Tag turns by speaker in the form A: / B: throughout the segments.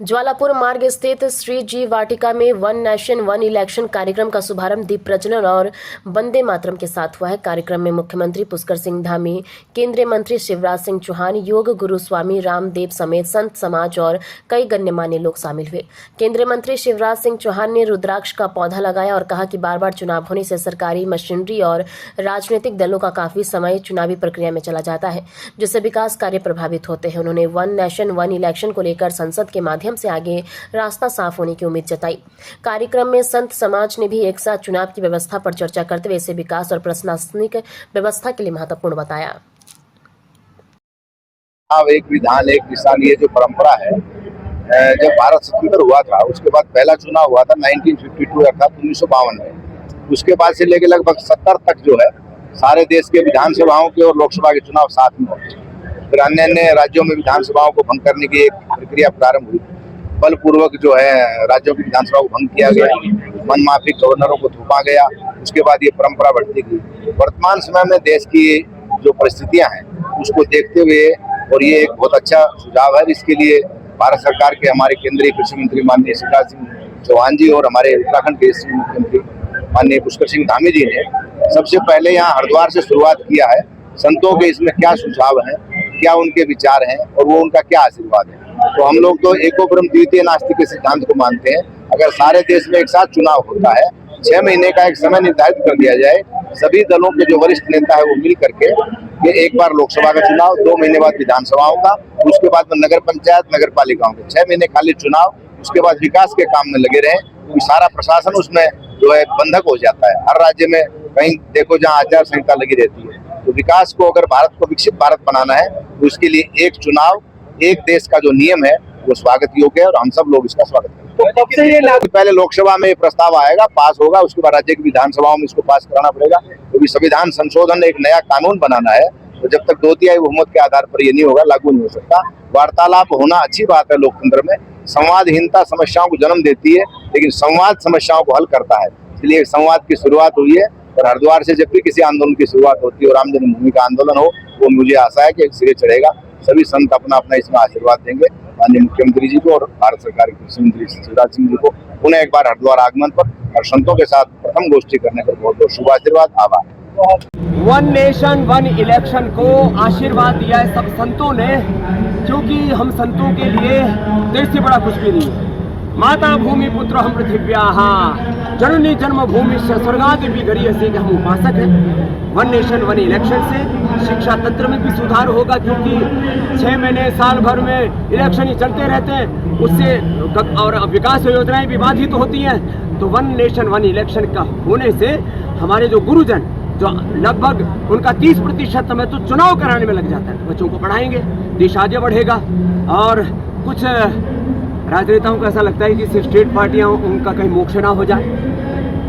A: ज्वालापुर मार्ग स्थित श्री जी वाटिका में वन नेशन वन इलेक्शन कार्यक्रम का शुभारंभ दीप प्रज्वलन और वंदे मातरम के साथ हुआ है। कार्यक्रम में मुख्यमंत्री पुष्कर सिंह धामी, केंद्रीय मंत्री शिवराज सिंह चौहान, योग गुरु स्वामी रामदेव समेत संत समाज और कई गण्यमान्य लोग शामिल हुए। केंद्रीय मंत्री शिवराज सिंह चौहान ने रुद्राक्ष का पौधा लगाया और कहा कि बार बार चुनाव होने से सरकारी मशीनरी और राजनीतिक दलों का काफी समय चुनावी प्रक्रिया में चला जाता है, जिससे विकास कार्य प्रभावित होते हैं। उन्होंने वन नेशन वन इलेक्शन को लेकर संसद के माध्यम से आगे रास्ता साफ होने की उम्मीद जताई। कार्यक्रम में संत समाज ने भी एक साथ चुनाव की व्यवस्था पर चर्चा करते हुए इसे विकास और प्रशासनिक व्यवस्था के लिए महत्वपूर्ण बताया।
B: एक विधान एक किसान, ये जो परंपरा है, जब भारत स्वतंत्र हुआ था उसके बाद पहला चुनाव हुआ था 1952 अर्थात 1952 में। उसके बाद से लेकर लगभग 70 तक जो है सारे देश के विधानसभाओं के और लोकसभा के चुनाव साथ में होते हैं। फिर अन्य अन्य राज्यों में विधानसभाओं को भंग करने की एक प्रक्रिया प्रारंभ हुई। बलपूर्वक जो है राज्यों की विधानसभा को भंग किया गया, मनमाफिक गवर्नरों को थोपा गया। उसके बाद ये परंपरा बढ़ती गई। वर्तमान समय में देश की जो परिस्थितियां हैं उसको देखते हुए, और ये एक बहुत अच्छा सुझाव है, इसके लिए भारत सरकार के हमारे केंद्रीय कृषि मंत्री माननीय शिवराज सिंह चौहान जी और हमारे उत्तराखंड के मुख्यमंत्री माननीय पुष्कर सिंह धामी जी ने सबसे पहले यहाँ हरिद्वार से शुरुआत किया है। संतों के इसमें क्या सुझाव हैं, क्या उनके विचार हैं और वो उनका क्या आशीर्वाद है। तो हम लोग तो एको ब्रह्म द्वितीय नास्ति के सिद्धांत को मानते हैं। अगर सारे देश में एक साथ चुनाव होता है, 6 महीने का एक समय निर्धारित कर दिया जाए, सभी दलों के जो वरिष्ठ नेता है वो मिल करके ये एक बार लोकसभा का चुनाव, 2 महीने बाद विधानसभाओं का, उसके बाद में नगर पंचायत नगर पालिकाओं के 6 महीने खाली चुनाव, उसके बाद विकास के काम में लगे रहे, क्योंकि सारा प्रशासन उसमें जो है बंधक हो जाता है। हर राज्य में कहीं देखो जहाँ आचार संहिता लगी रहती है। तो विकास को, अगर भारत को विकसित भारत बनाना है तो उसके लिए एक चुनाव एक देश का जो नियम है वो स्वागत योग्य है और हम सब लोग इसका स्वागत करेंगे। तो पहले लोकसभा में ये प्रस्ताव आएगा, पास होगा, उसके बाद राज्य की विधानसभाओं में इसको पास कराना पड़ेगा, क्योंकि संविधान संशोधन एक नया कानून बनाना है। तो जब तक 2/3 बहुमत के आधार पर ये नहीं होगा, लागू नहीं हो सकता। वार्तालाप होना अच्छी बात है लोकतंत्र में। संवादहीनता समस्याओं को जन्म देती है, लेकिन संवाद समस्याओं को हल करता है। इसलिए संवाद की शुरुआत हुई है और हरिद्वार से जब भी किसी आंदोलन की शुरुआत होती है और राम जन्मभूमि का आंदोलन हो, वो मुझे आशा है कि सिरे चढ़ेगा। सभी संत अपना अपना इसमें आशीर्वाद देंगे माननीय मुख्यमंत्री जी को और भारत सरकार के कृषि मंत्री शिवराज सिंह जी को पुनः एक बार हरिद्वार आगमन पर और संतों के साथ प्रथम गोष्ठी करने पर बहुत बहुत शुभ आशीर्वाद। आभार।
C: वन नेशन वन इलेक्शन को आशीर्वाद दिया है सब संतों ने, क्योंकि हम संतों के लिए देश से बड़ा कुछ भी नहीं है। माता भूमि पुत्र हम पृथिव्याः जननी जन्मभूमि स्वर्गादपि गरीयसे के हम उपासक हैं। वन नेशन वन इलेक्शन से शिक्षा तंत्र में भी सुधार होगा, क्योंकि 6 महीने साल भर में इलेक्शन ही चलते रहते हैं, उससे और विकास योजनाएं भी बाधित तो होती हैं। तो वन नेशन वन इलेक्शन का होने से हमारे जो गुरुजन, जो लगभग उनका 30% समय तो चुनाव कराने में लग जाता है, बच्चों को पढ़ाएंगे, देश आगे बढ़ेगा। और कुछ राजनेताओं को ऐसा लगता है कि सिर्फ स्टेट पार्टियां उनका कहीं मोक्ष ना हो जाए।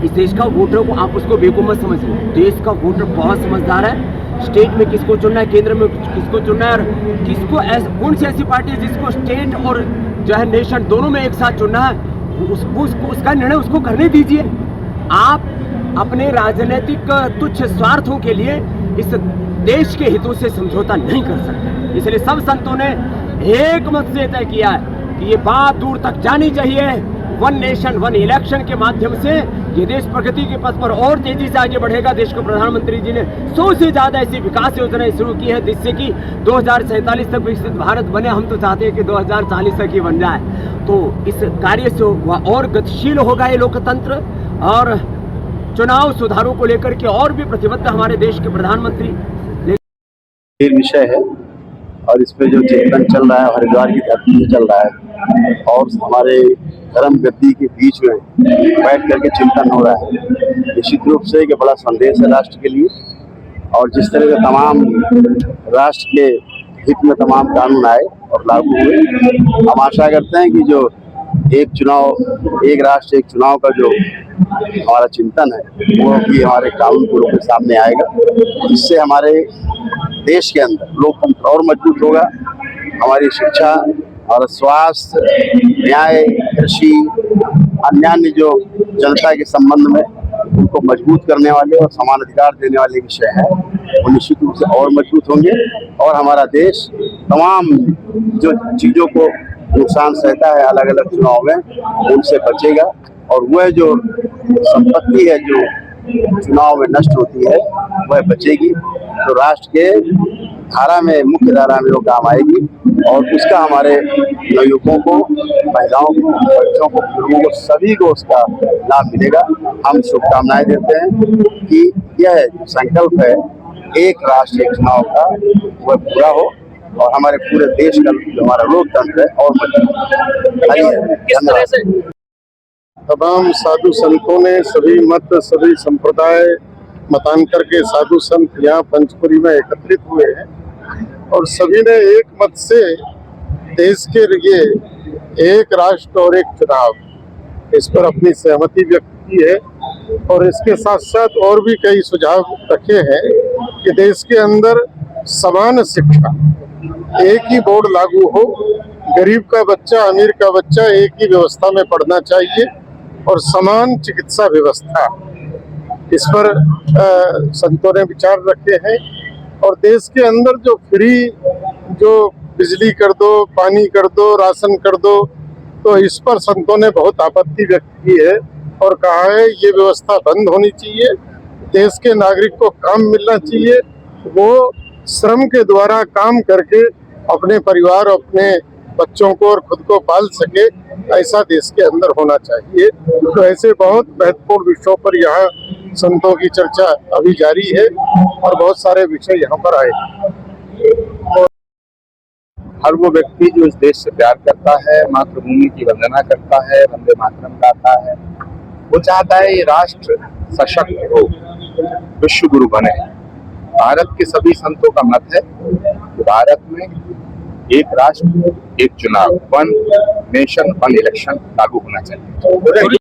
C: इस देश का वोटर को आप उसको बेवकूफ़ मत समझिए। देश का वोटर बहुत समझदार है। स्टेट में किसको चुनना है, केंद्र में किसको चुनना है, और किसको कौन सी ऐसी पार्टी है जिसको स्टेट और जो है नेशन दोनों में एक साथ चुनना है, उसका निर्णय उसको करने दीजिए। आप अपने राजनीतिक तुच्छ स्वार्थों के लिए इस देश के हितों से समझौता नहीं कर सकते। इसलिए सब संतों ने एक मत से तय किया है कि ये बात दूर तक जानी चाहिए। वन नेशन वन इलेक्शन के माध्यम से ये देश प्रगति के पथ पर और तेजी से आगे बढ़ेगा। देश को प्रधानमंत्री जी ने 100 से ज्यादा ऐसी विकास योजनाएं शुरू की है, जिससे कि 2047 तक विकसित भारत बने। हम तो चाहते हैं कि 2040 तक ही बन जाए। तो इस कार्य से और गतिशील होगा ये लोकतंत्र, और चुनाव सुधारों को लेकर के और भी प्रतिबद्ध हमारे देश के प्रधानमंत्री।
D: विषय है और इस पे जो चिंतन चल रहा है हरिद्वार की धरती से चल रहा है और हमारे धर्म गद्दी के बीच में बैठ करके चिंतन हो रहा है। निश्चित रूप से एक बड़ा संदेश है राष्ट्र के लिए, और जिस तरह से तमाम राष्ट्र के हित में तमाम कानून आए और लागू हुए, हम आशा करते हैं कि जो एक चुनाव एक राष्ट्र एक चुनाव का जो हमारा चिंतन है वो भी हमारे कानून के रूप में सामने आएगा, जिससे हमारे देश के अंदर लोकतंत्र और मजबूत होगा। हमारी शिक्षा और स्वास्थ्य, न्याय, कृषि, अन्य जो जनता के संबंध में उनको मजबूत करने वाले और समान अधिकार देने वाले विषय हैं, वो निश्चित रूप से और मजबूत होंगे और हमारा देश तमाम जो चीज़ों को नुकसान सहता है अलग अलग चुनाव में, उनसे बचेगा। और वह जो संपत्ति है जो चुनाव में नष्ट होती है वह बचेगी, तो राष्ट्र के धारा में, मुख्य धारा में वो काम आएगी। और उसका हमारे नवयुवकों को, महिलाओं को, बच्चों को, बुजुर्गों को, सभी को उसका लाभ मिलेगा। हम शुभकामनाएं देते हैं कि यह संकल्प है एक राष्ट्र एक चुनाव का, वह पूरा हो और हमारे पूरे देश का जो हमारा लोकतंत्र है और मजबूत।
E: तमाम साधु संतों ने, सभी मत, सभी संप्रदाय, मतांतर के साधु संत यहाँ पंचपुरी में एकत्रित हुए हैं और सभी ने एक मत से देश के लिए एक राष्ट्र और एक चुनाव, इस पर अपनी सहमति व्यक्त की है। और इसके साथ साथ और भी कई सुझाव रखे हैं कि देश के अंदर समान शिक्षा, एक ही बोर्ड लागू हो, गरीब का बच्चा, अमीर का बच्चा एक ही व्यवस्था में पढ़ना चाहिए और समान चिकित्सा व्यवस्था, इस पर संतों ने विचार रखे हैं। और देश के अंदर जो फ्री, जो बिजली कर दो, पानी कर दो, राशन कर दो, तो इस पर संतों ने बहुत आपत्ति व्यक्त की है और कहा है ये व्यवस्था बंद होनी चाहिए। देश के नागरिक को काम मिलना चाहिए, वो श्रम के द्वारा काम करके अपने परिवार, अपने बच्चों को और खुद को पाल सके, ऐसा देश के अंदर होना चाहिए। तो ऐसे बहुत महत्वपूर्ण विषयों पर यहाँ संतों की चर्चा अभी जारी है और बहुत सारे विषय यहाँ पर आए।
B: हर वो व्यक्ति जो इस देश से प्यार करता है, मातृभूमि की वंदना करता है, वंदे मातरम गाता है, वो चाहता है ये राष्ट्र सशक्त हो, विश्व गुरु बने। भारत के सभी संतों का मत है कि भारत में एक राष्ट्र एक चुनाव, वन नेशन वन इलेक्शन लागू होना चाहिए।